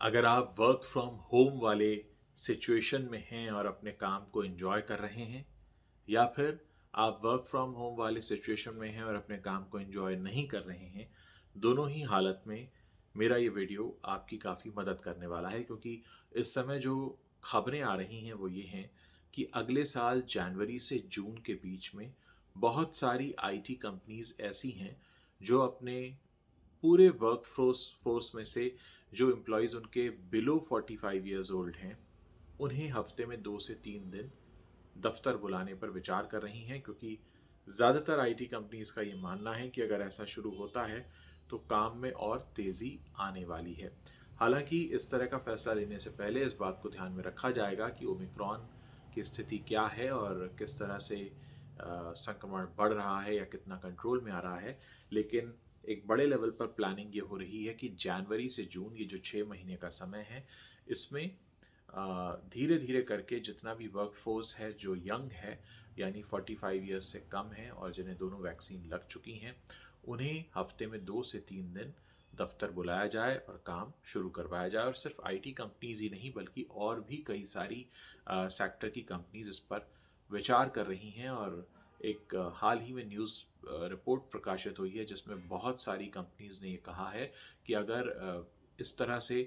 अगर आप work from home वाले सिचुएशन में हैं और अपने काम को एंजॉय कर रहे हैं, या फिर आप वर्क फ्रॉम होम वाले सिचुएशन में हैं और अपने काम को एंजॉय नहीं कर रहे हैं, दोनों ही हालत में मेरा ये वीडियो आपकी काफ़ी मदद करने वाला है, क्योंकि इस समय जो खबरें आ रही हैं वो ये हैं कि अगले साल जनवरी से जून के बीच में बहुत सारी आईटी कंपनीज ऐसी हैं जो अपने पूरे वर्क फोर्स फोर्स में से जो एम्प्लॉयज़ उनके बिलो 45 ईयर्स ओल्ड हैं, उन्हें हफ्ते में 2 से 3 दिन दफ्तर बुलाने पर विचार कर रही हैं, क्योंकि ज़्यादातर आईटी कंपनीज का ये मानना है कि अगर ऐसा शुरू होता है तो काम में और तेज़ी आने वाली है। हालांकि इस तरह का फैसला लेने से पहले इस बात को ध्यान में रखा जाएगा कि ओमिक्रॉन की स्थिति क्या है और किस तरह से संक्रमण बढ़ रहा है या कितना कंट्रोल में आ रहा है। लेकिन एक बड़े लेवल पर प्लानिंग ये हो रही है कि जनवरी से जून, ये जो 6 महीने का समय है, इसमें धीरे धीरे करके जितना भी वर्क फोर्स है जो यंग है, यानी 45 ईयर्स से कम है और जिन्हें दोनों वैक्सीन लग चुकी हैं, उन्हें हफ्ते में 2 से 3 दिन दफ्तर बुलाया जाए और काम शुरू करवाया जाए। और सिर्फ आईटी कंपनीज ही नहीं बल्कि और भी कई सारी सेक्टर की कंपनीज इस पर विचार कर रही हैं। और एक हाल ही में न्यूज़ रिपोर्ट प्रकाशित हुई है जिसमें बहुत सारी कंपनीज ने ये कहा है कि अगर इस तरह से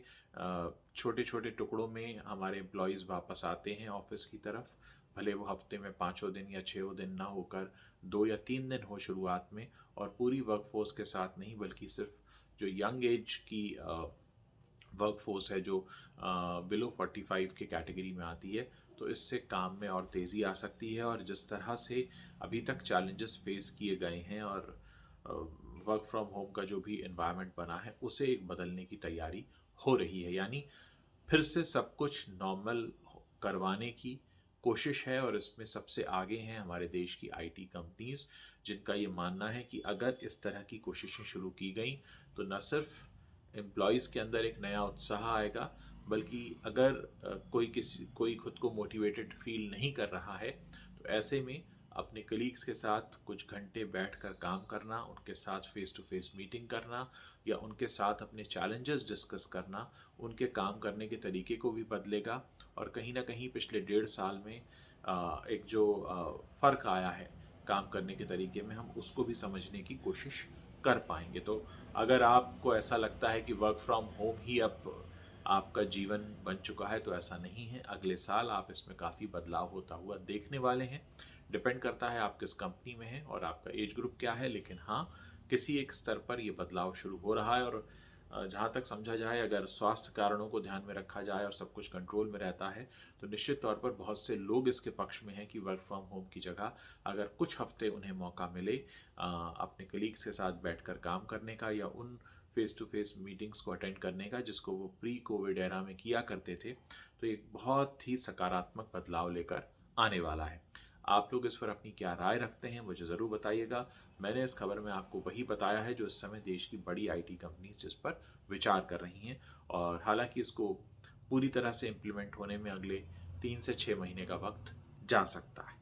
छोटे छोटे टुकड़ों में हमारे एम्प्लॉयज़ वापस आते हैं ऑफिस की तरफ, भले वो हफ्ते में 5 दिन या 6 दिन ना होकर 2 या 3 दिन हो शुरुआत में, और पूरी वर्कफोर्स के साथ नहीं बल्कि सिर्फ जो यंग एज की वर्क फोर्स है जो बिलो 45 के कैटेगरी में आती है, तो इससे काम में और तेज़ी आ सकती है। और जिस तरह से अभी तक चैलेंजेस फेस किए गए हैं और वर्क फ्रॉम होम का जो भी इन्वायरमेंट बना है उसे एक बदलने की तैयारी हो रही है, यानी फिर से सब कुछ नॉर्मल करवाने की कोशिश है। और इसमें सबसे आगे हैं हमारे देश की आईटी कंपनीज, जिनका ये मानना है कि अगर इस तरह की कोशिशें शुरू की गई तो न सिर्फ एम्प्लॉयज़ के अंदर एक नया उत्साह आएगा, बल्कि अगर कोई खुद को मोटिवेटेड फील नहीं कर रहा है तो ऐसे में अपने कलीग्स के साथ कुछ घंटे बैठकर काम करना, उनके साथ फेस टू फेस मीटिंग करना या उनके साथ अपने चैलेंजेस डिस्कस करना, उनके काम करने के तरीके को भी बदलेगा। और कहीं ना कहीं पिछले 1.5 साल में एक जो फ़र्क आया है काम करने के तरीके में, हम उसको भी समझने की कोशिश कर पाएंगे। तो अगर आपको ऐसा लगता है कि वर्क फ्रॉम होम ही अब आपका जीवन बन चुका है, तो ऐसा नहीं है। अगले साल आप इसमें काफ़ी बदलाव होता हुआ देखने वाले हैं। डिपेंड करता है आप किस कंपनी में हैं और आपका एज ग्रुप क्या है, लेकिन हाँ, किसी एक स्तर पर ये बदलाव शुरू हो रहा है। और जहाँ तक समझा जाए, अगर स्वास्थ्य कारणों को ध्यान में रखा जाए और सब कुछ कंट्रोल में रहता है, तो निश्चित तौर पर बहुत से लोग इसके पक्ष में हैं कि वर्क फ्रॉम होम की जगह अगर कुछ हफ्ते उन्हें मौका मिले अपने कलीग्स के साथ बैठकर काम करने का या उन फेस टू फेस मीटिंग्स को अटेंड करने का जिसको वो प्री कोविड एरा में किया करते थे, तो एक बहुत ही सकारात्मक बदलाव लेकर आने वाला है। आप लोग इस पर अपनी क्या राय रखते हैं मुझे ज़रूर बताइएगा। मैंने इस खबर में आपको वही बताया है जो इस समय देश की बड़ी आईटी कंपनीज इस पर विचार कर रही हैं। और हालांकि इसको पूरी तरह से इम्प्लीमेंट होने में अगले 3 से 6 महीने का वक्त जा सकता है।